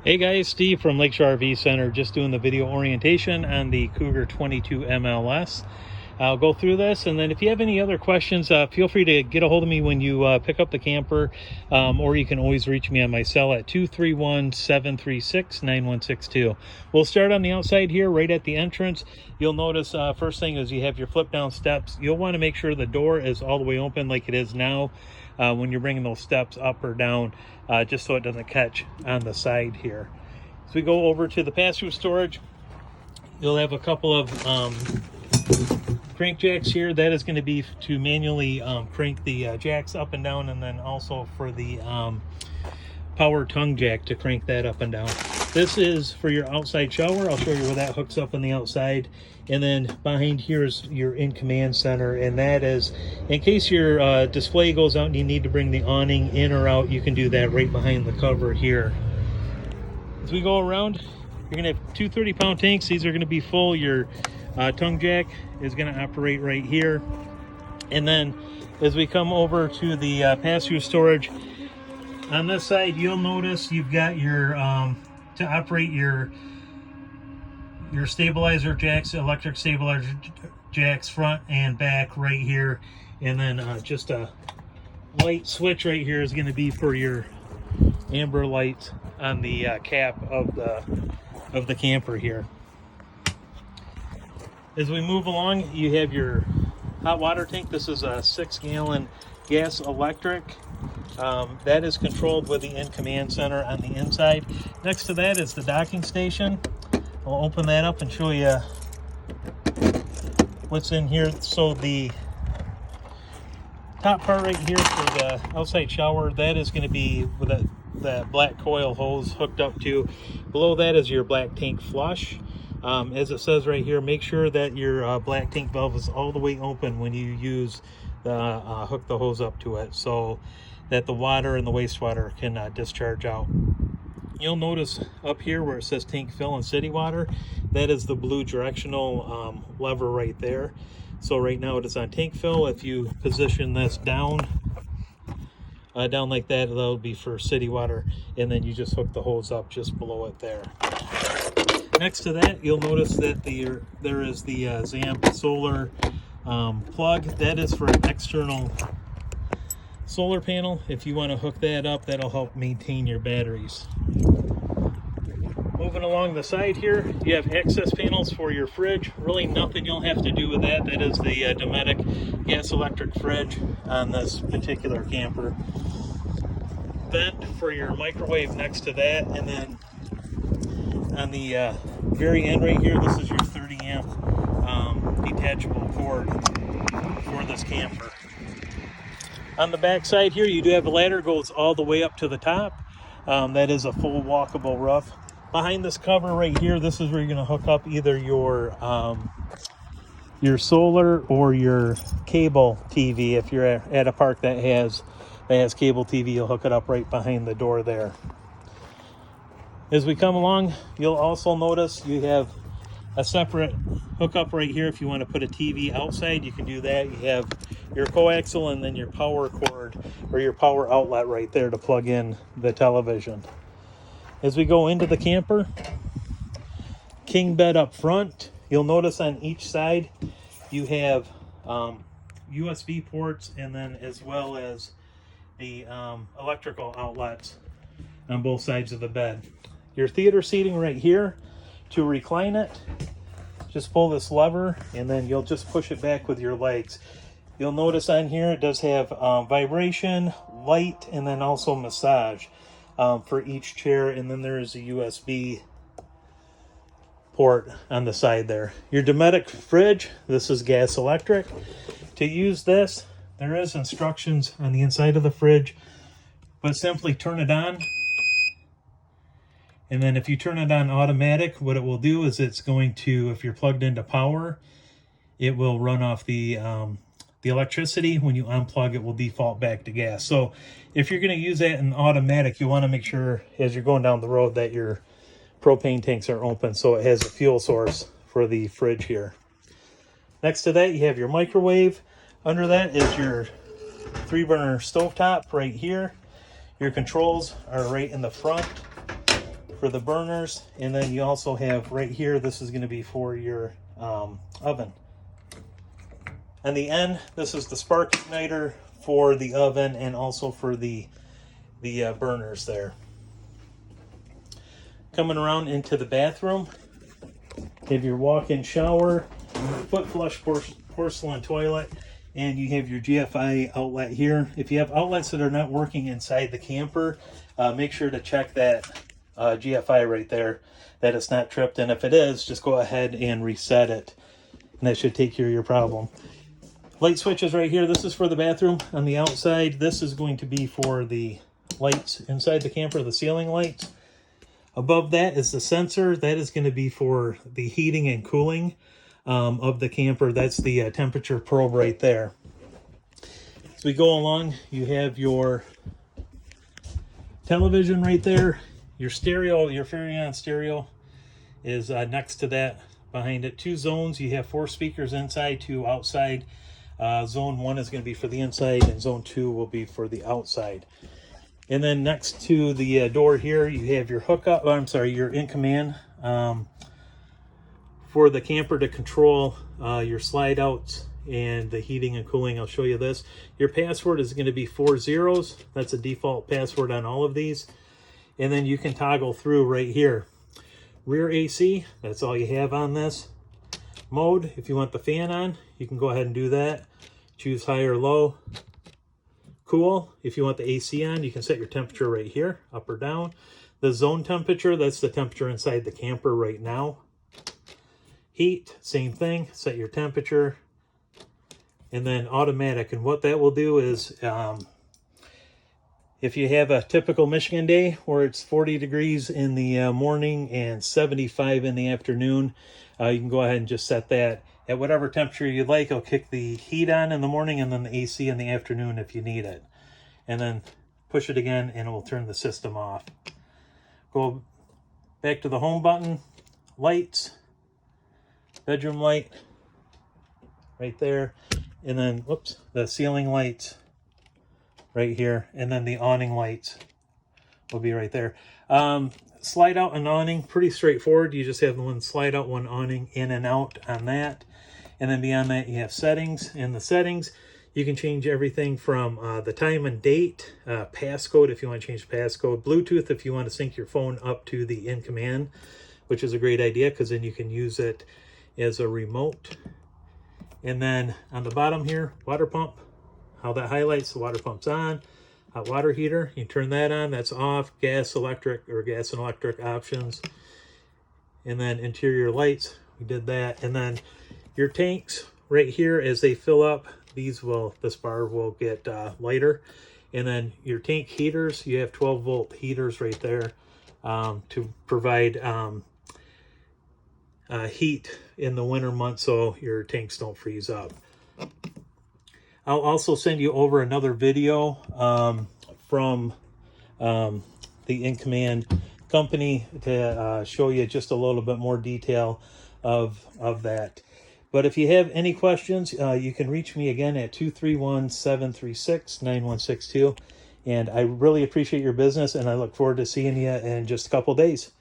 Hey guys, Steve from Lakeshore RV Center, just doing the video orientation on the Cougar 22 MLS. I'll go through this, and then if you have any other questions, feel free to get a hold of me when you pick up the camper, or you can always reach me on my cell at 231-736-9162. We'll start on the outside here, right at the entrance. You'll notice first thing is you have your flip down steps. You'll want to make sure the door is all the way open like it is now when you're bringing those steps up or down, just so it doesn't catch on the side here. As we go over to the pass-through storage, you'll have a couple of crank jacks here. That is going to be to manually crank the jacks up and down, and then also for the power tongue jack to crank that up and down. This is for your outside shower. I'll show you where that hooks up on the outside. And then behind here is your in-command center, and that is in case your display goes out and you need to bring the awning in or out, you can do that right behind the cover here. As we go around, you're going to have two 30-pound tanks. These are going to be full. Your tongue jack is going to operate right here. And then as we come over to the pass-through storage, on this side you'll notice you've got your to operate your stabilizer jacks, electric stabilizer jacks, front and back right here. And then just a light switch right here is going to be for your amber lights on the cap of the camper here. As we move along, you have your hot water tank. This is a 6-gallon gas electric. That is controlled with the in-command center on the inside. Next to that is the docking station. I'll open that up and show you what's in here. So the top part right here for the outside shower, that is going to be with that black coil hose hooked up to. Below that is your black tank flush. As it says right here, make sure that your black tank valve is all the way open when you use the hook the hose up to it, so that the water and the wastewater can discharge out. You'll notice up here where it says tank fill and city water, that is the blue directional lever right there. So right now it is on tank fill. If you position this down like that, that'll be for city water, and then you just hook the hose up just below it there. Next to that, you'll notice that there is the ZAMP solar plug. That is for an external solar panel. If you want to hook that up, that'll help maintain your batteries. Moving along the side here, you have access panels for your fridge. Really nothing you'll have to do with that. That is the Dometic gas electric fridge on this particular camper. Vent for your microwave next to that, and then on the very end right here, this is your 30 amp detachable cord for this camper. On the back side here, you do have a ladder, goes all the way up to the top. That is a full walkable roof. Behind this cover right here, this is where you're going to hook up either your solar or your cable TV. If you're at a park that has cable TV, you'll hook it up right behind the door there. As we come along, you'll also notice you have a separate hookup right here. If you want to put a TV outside, you can do that. You have your coaxial and then your power cord or your power outlet right there to plug in the television. As we go into the camper, king bed up front. You'll notice on each side you have USB ports, and then as well as the electrical outlets on both sides of the bed. Your theater seating right here. To recline it, just pull this lever and then you'll just push it back with your legs. You'll notice on here it does have vibration, light, and then also massage for each chair, and then there is a USB port on the side there. Your Dometic fridge, this is gas electric. To use this, there is instructions on the inside of the fridge, but simply turn it on. And then if you turn it on automatic, what it will do is it's going to, if you're plugged into power, it will run off the electricity. When you unplug, it will default back to gas. So if you're going to use that in automatic, you want to make sure as you're going down the road that your propane tanks are open, so it has a fuel source for the fridge here. Next to that, you have your microwave. Under that is your 3-burner stovetop right here. Your controls are right in the front for the burners. And then you also have right here, this is going to be for your oven. On the end, this is the spark igniter for the oven and also for the burners there. Coming around into the bathroom, you have your walk-in shower, foot flush porcelain toilet, and you have your GFI outlet here. If you have outlets that are not working inside the camper, make sure to check that GFI right there, that it's not tripped. And if it is, just go ahead and reset it, and that should take care of your problem. Light switches right here. This is for the bathroom. On the outside, this is going to be for the lights inside the camper, the ceiling lights. Above that is the sensor. That is going to be for the heating and cooling of the camper. That's the temperature probe right there. As we go along, you have your television right there. Your stereo, your Furrion stereo is next to that, behind it. 2 zones. You have 4 speakers inside, 2 outside. Zone 1 is going to be for the inside, and zone 2 will be for the outside. And then next to the door here, you have your hookup, your in command for the camper to control your slide outs and the heating and cooling. I'll show you this. Your password is going to be 4 zeros. That's a default password on all of these. And then you can toggle through right here. Rear AC, that's all you have on this. Mode, if you want the fan on, you can go ahead and do that. Choose high or low. Cool, if you want the AC on, you can set your temperature right here, up or down. The zone temperature, that's the temperature inside the camper right now. Heat, same thing, set your temperature. And then automatic, and what that will do is, if you have a typical Michigan day where it's 40 degrees in the morning and 75 in the afternoon, you can go ahead and just set that at whatever temperature you'd like. It'll kick the heat on in the morning and then the AC in the afternoon if you need it. And then push it again and it will turn the system off. Go back to the home button, lights, bedroom light right there. And then, whoops, the ceiling lights right here. And then the awning lights will be right there. Slide out and awning, pretty straightforward. You just have one slide out, one awning, in and out on that. And then beyond that, you have settings. In the settings, you can change everything from the time and date, passcode if you want to change the passcode, Bluetooth if you want to sync your phone up to the in command, which is a great idea because then you can use it as a remote. And then on the bottom here, water pump, how that highlights the water pump's on. Hot water heater, you turn that on, that's off. Gas, electric, or gas and electric options. And then interior lights, we did that. And then your tanks right here, as they fill up, this bar will get lighter. And then your tank heaters, you have 12-volt heaters right there to provide heat in the winter months so your tanks don't freeze up. I'll also send you over another video from the In Command company to show you just a little bit more detail of that. But if you have any questions, you can reach me again at 231-736-9162. And I really appreciate your business, and I look forward to seeing you in just a couple days.